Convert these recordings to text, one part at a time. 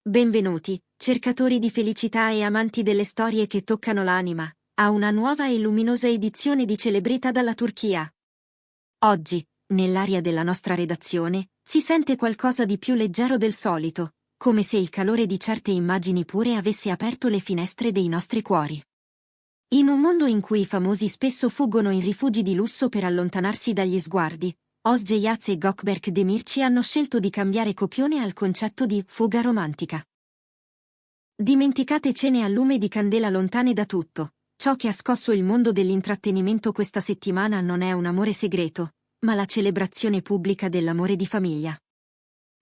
Benvenuti, cercatori di felicità e amanti delle storie che toccano l'anima, a una nuova e luminosa edizione di Celebrita dalla Turchia. Oggi, nell'aria della nostra redazione, si sente qualcosa di più leggero del solito, come se il calore di certe immagini pure avesse aperto le finestre dei nostri cuori. In un mondo in cui i famosi spesso fuggono in rifugi di lusso per allontanarsi dagli sguardi, Özge Yaz e Gökberk Demirci hanno scelto di cambiare copione al concetto di fuga romantica. Dimenticate cene a lume di candela lontane da tutto. Ciò che ha scosso il mondo dell'intrattenimento questa settimana non è un amore segreto, ma la celebrazione pubblica dell'amore di famiglia.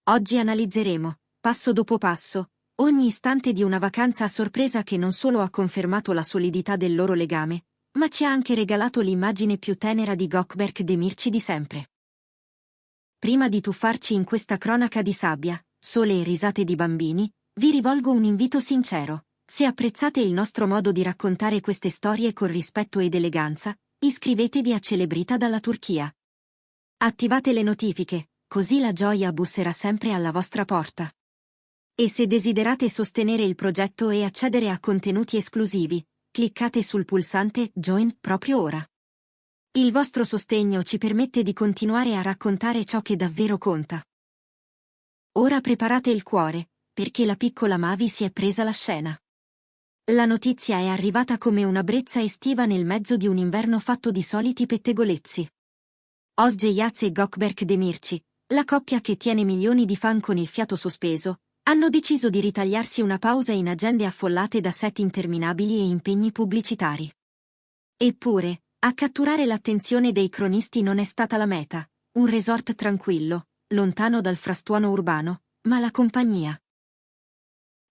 Oggi analizzeremo, passo dopo passo, ogni istante di una vacanza a sorpresa che non solo ha confermato la solidità del loro legame, ma ci ha anche regalato l'immagine più tenera di Gökberk Demirci di sempre. Prima di tuffarci in questa cronaca di sabbia, sole e risate di bambini, vi rivolgo un invito sincero. Se apprezzate il nostro modo di raccontare queste storie con rispetto ed eleganza, iscrivetevi a Celebrita dalla Turchia. Attivate le notifiche, così la gioia busserà sempre alla vostra porta. E se desiderate sostenere il progetto e accedere a contenuti esclusivi, cliccate sul pulsante Join proprio ora. Il vostro sostegno ci permette di continuare a raccontare ciò che davvero conta. Ora preparate il cuore, perché la piccola Mavi si è presa la scena. La notizia è arrivata come una brezza estiva nel mezzo di un inverno fatto di soliti pettegolezzi. Özge Yaz e Gökberk Demirci, la coppia che tiene milioni di fan con il fiato sospeso, hanno deciso di ritagliarsi una pausa in agende affollate da set interminabili e impegni pubblicitari. Eppure, a catturare l'attenzione dei cronisti non è stata la meta, un resort tranquillo, lontano dal frastuono urbano, ma la compagnia.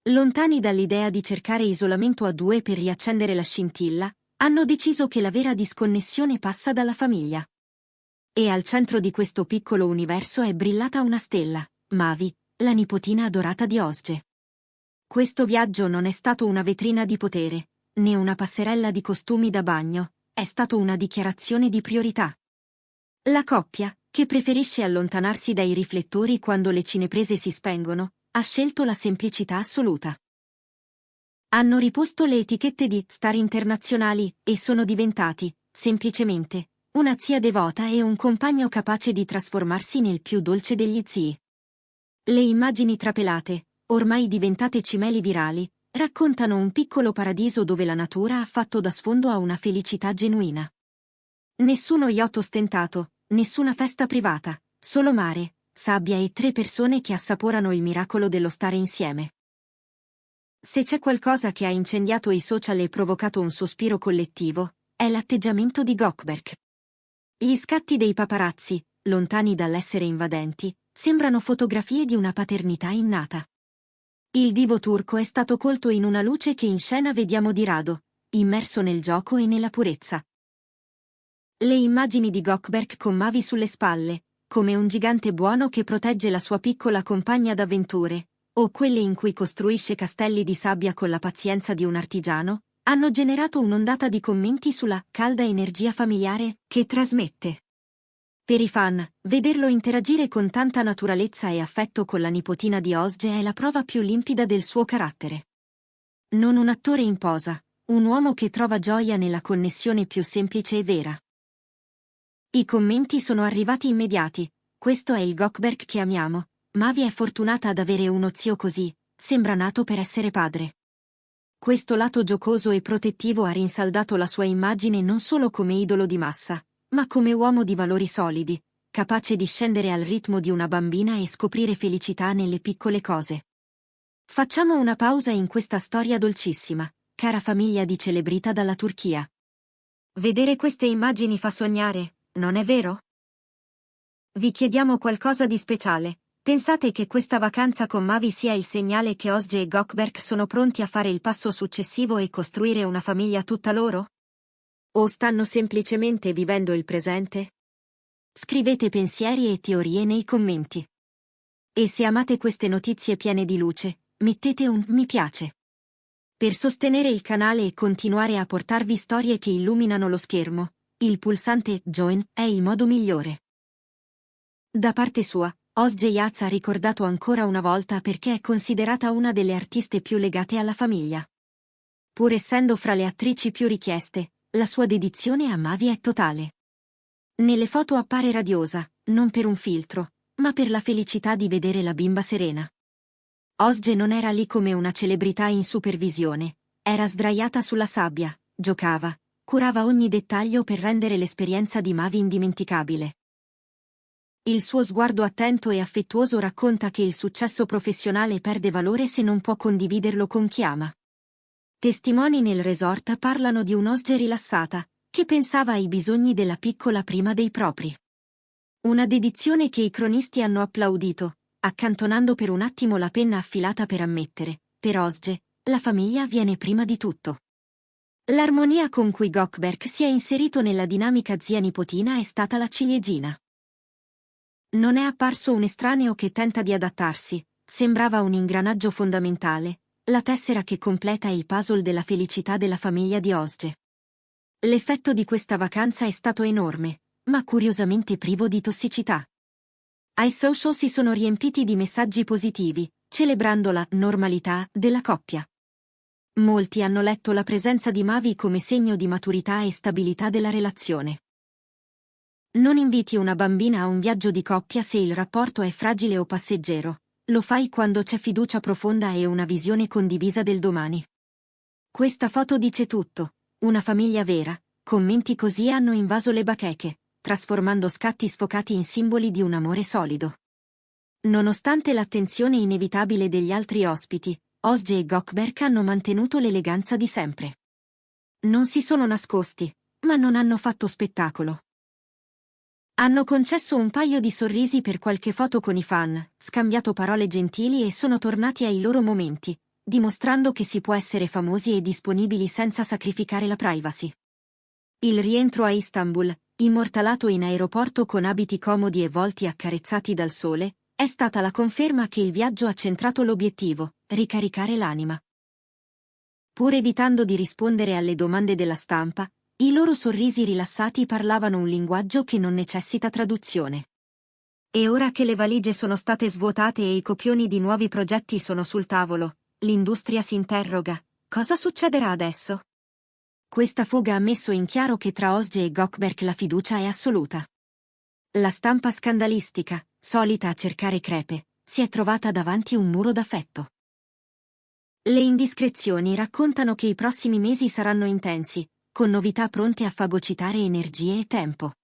Lontani dall'idea di cercare isolamento a due per riaccendere la scintilla, hanno deciso che la vera disconnessione passa dalla famiglia. E al centro di questo piccolo universo è brillata una stella, Mavi, la nipotina adorata di Özge. Questo viaggio non è stato una vetrina di potere, né una passerella di costumi da bagno, è stato una dichiarazione di priorità. La coppia, che preferisce allontanarsi dai riflettori quando le cineprese si spengono, ha scelto la semplicità assoluta. Hanno riposto le etichette di star internazionali e sono diventati, semplicemente, una zia devota e un compagno capace di trasformarsi nel più dolce degli zii. Le immagini trapelate, ormai diventate cimeli virali, raccontano un piccolo paradiso dove la natura ha fatto da sfondo a una felicità genuina. Nessuno yacht ostentato, nessuna festa privata, solo mare, sabbia e 3 persone che assaporano il miracolo dello stare insieme. Se c'è qualcosa che ha incendiato i social e provocato un sospiro collettivo, è l'atteggiamento di Gökberk. Gli scatti dei paparazzi, lontani dall'essere invadenti, sembrano fotografie di una paternità innata. Il divo turco è stato colto in una luce che in scena vediamo di rado, immerso nel gioco e nella purezza. Le immagini di Gökberk con Mavi sulle spalle, come un gigante buono che protegge la sua piccola compagna d'avventure, o quelle in cui costruisce castelli di sabbia con la pazienza di un artigiano, hanno generato un'ondata di commenti sulla calda energia familiare che trasmette. Per i fan, vederlo interagire con tanta naturalezza e affetto con la nipotina di Özge è la prova più limpida del suo carattere. Non un attore in posa, un uomo che trova gioia nella connessione più semplice e vera. I commenti sono arrivati immediati. Questo è il Gökberk che amiamo. Mavi è fortunata ad avere uno zio così, sembra nato per essere padre. Questo lato giocoso e protettivo ha rinsaldato la sua immagine non solo come idolo di massa, ma come uomo di valori solidi, capace di scendere al ritmo di una bambina e scoprire felicità nelle piccole cose. Facciamo una pausa in questa storia dolcissima, cara famiglia di Celebrita dalla Turchia. Vedere queste immagini fa sognare, non è vero? Vi chiediamo qualcosa di speciale. Pensate che questa vacanza con Mavi sia il segnale che Özge e Gökberk sono pronti a fare il passo successivo e costruire una famiglia tutta loro? O stanno semplicemente vivendo il presente? Scrivete pensieri e teorie nei commenti. E se amate queste notizie piene di luce, mettete un mi piace. Per sostenere il canale e continuare a portarvi storie che illuminano lo schermo, il pulsante Join è il modo migliore. Da parte sua, Özge Yaz ha ricordato ancora una volta perché è considerata una delle artiste più legate alla famiglia. Pur essendo fra le attrici più richieste, la sua dedizione a Mavi è totale. Nelle foto appare radiosa, non per un filtro, ma per la felicità di vedere la bimba serena. Özge non era lì come una celebrità in supervisione, era sdraiata sulla sabbia, giocava, curava ogni dettaglio per rendere l'esperienza di Mavi indimenticabile. Il suo sguardo attento e affettuoso racconta che il successo professionale perde valore se non può condividerlo con chi ama. Testimoni nel resort parlano di un'Özge rilassata, che pensava ai bisogni della piccola prima dei propri. Una dedizione che i cronisti hanno applaudito, accantonando per un attimo la penna affilata per ammettere, per Özge, la famiglia viene prima di tutto. L'armonia con cui Gökberk si è inserito nella dinamica zia-nipotina è stata la ciliegina. Non è apparso un estraneo che tenta di adattarsi, sembrava un ingranaggio fondamentale, la tessera che completa il puzzle della felicità della famiglia di Özge. L'effetto di questa vacanza è stato enorme, ma curiosamente privo di tossicità. Ai social si sono riempiti di messaggi positivi, celebrando la normalità della coppia. Molti hanno letto la presenza di Mavi come segno di maturità e stabilità della relazione. Non inviti una bambina a un viaggio di coppia se il rapporto è fragile o passeggero, lo fai quando c'è fiducia profonda e una visione condivisa del domani. Questa foto dice tutto, una famiglia vera, commenti così hanno invaso le bacheche, trasformando scatti sfocati in simboli di un amore solido. Nonostante l'attenzione inevitabile degli altri ospiti, Özge e Gökberk hanno mantenuto l'eleganza di sempre. Non si sono nascosti, ma non hanno fatto spettacolo. Hanno concesso un paio di sorrisi per qualche foto con i fan, scambiato parole gentili e sono tornati ai loro momenti, dimostrando che si può essere famosi e disponibili senza sacrificare la privacy. Il rientro a Istanbul, immortalato in aeroporto con abiti comodi e volti accarezzati dal sole, è stata la conferma che il viaggio ha centrato l'obiettivo, ricaricare l'anima. Pur evitando di rispondere alle domande della stampa, i loro sorrisi rilassati parlavano un linguaggio che non necessita traduzione. E ora che le valigie sono state svuotate e i copioni di nuovi progetti sono sul tavolo, l'industria si interroga: cosa succederà adesso? Questa fuga ha messo in chiaro che tra Özge e Gökberk la fiducia è assoluta. La stampa scandalistica, solita a cercare crepe, si è trovata davanti un muro d'affetto. Le indiscrezioni raccontano che i prossimi mesi saranno intensi, con novità pronte a fagocitare energie e tempo.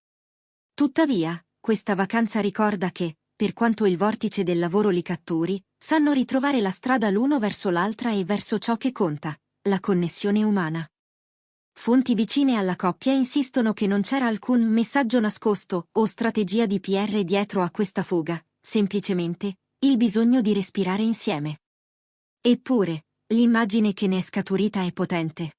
Tuttavia, questa vacanza ricorda che, per quanto il vortice del lavoro li catturi, sanno ritrovare la strada l'uno verso l'altra e verso ciò che conta, la connessione umana. Fonti vicine alla coppia insistono che non c'era alcun messaggio nascosto o strategia di PR dietro a questa fuga, semplicemente, il bisogno di respirare insieme. Eppure, l'immagine che ne è scaturita è potente.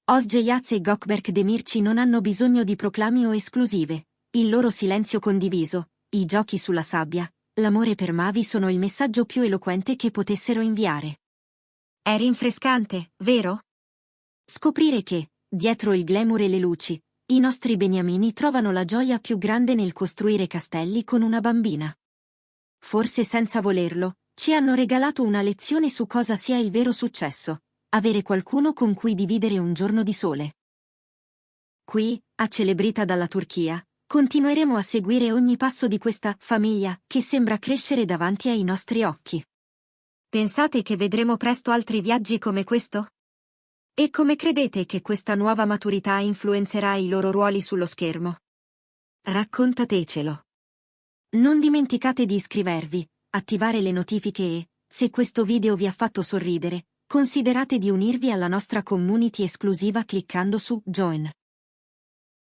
Özge Yaz e Gökberk Demirci non hanno bisogno di proclami o esclusive, il loro silenzio condiviso, i giochi sulla sabbia, l'amore per Mavi sono il messaggio più eloquente che potessero inviare. È rinfrescante, vero? Scoprire che, dietro il glamour e le luci, i nostri beniamini trovano la gioia più grande nel costruire castelli con una bambina. Forse senza volerlo, ci hanno regalato una lezione su cosa sia il vero successo: avere qualcuno con cui dividere un giorno di sole. Qui, a Celebrita dalla Turchia, continueremo a seguire ogni passo di questa famiglia che sembra crescere davanti ai nostri occhi. Pensate che vedremo presto altri viaggi come questo? E come credete che questa nuova maturità influenzerà i loro ruoli sullo schermo? Raccontatecelo. Non dimenticate di iscrivervi, attivare le notifiche e, se questo video vi ha fatto sorridere, considerate di unirvi alla nostra community esclusiva cliccando su Join.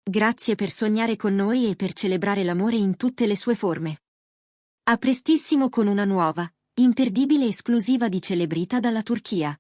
Grazie per sognare con noi e per celebrare l'amore in tutte le sue forme. A prestissimo con una nuova, imperdibile esclusiva di Celebrita dalla Turchia.